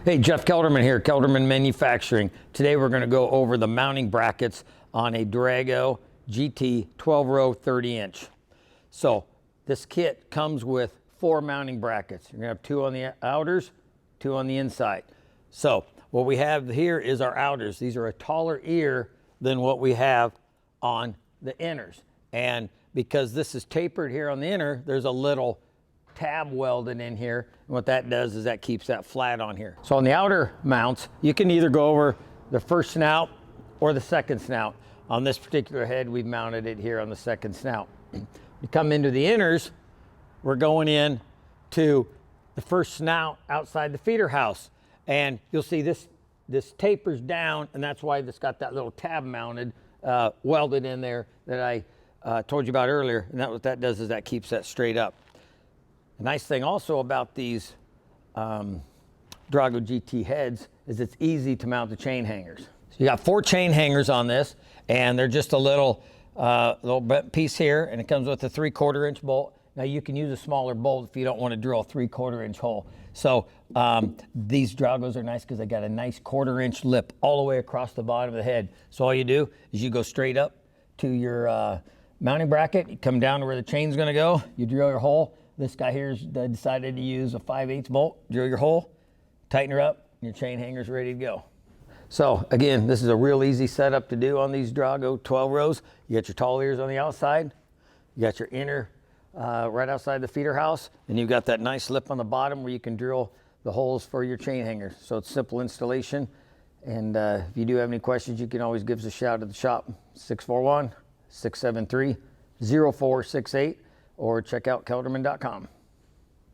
Hey, Jeff Kelderman here, Kelderman Manufacturing. Today we're going to go over the mounting brackets on a Drago GT 12-row 30-inch. So this kit comes with 4 mounting brackets. You're going to have 2 on the outers, 2 on the inside. So what we have here is our outers. These are a taller ear than what we have on the inners. And because this is tapered here on the inner, there's a little tab welded in here, and what that does is that keeps that flat on here. So on the outer mounts, you can either go over the first snout or the second snout. On this particular head, we've mounted it here on the second snout. You come into the inners, we're going in to the first snout outside the feeder house, and you'll see this tapers down, and that's why it's got that little tab mounted welded in there that I told you about earlier. And what that does is that keeps that straight up. The nice thing also about these Drago GT heads is it's easy to mount the chain hangers. So you got 4 chain hangers on this, and they're just a little piece here, and it comes with a 3/4 inch bolt. Now you can use a smaller bolt if you don't want to drill a 3/4 inch hole. So these Dragos are nice because they got a nice 1/4 inch lip all the way across the bottom of the head. So all you do is you go straight up to your mounting bracket, you come down to where the chain's going to go, you drill your hole. This guy here's decided to use a 5/8 bolt, drill your hole, tighten her up, and your chain hanger's ready to go. So again, this is a real easy setup to do on these Drago 12 rows. You got your tall ears on the outside, you got your inner right outside the feeder house, and you've got that nice lip on the bottom where you can drill the holes for your chain hangers. So it's simple installation, and if you do have any questions, you can always give us a shout at the shop, 641-673-0468. or check out kelderman.com.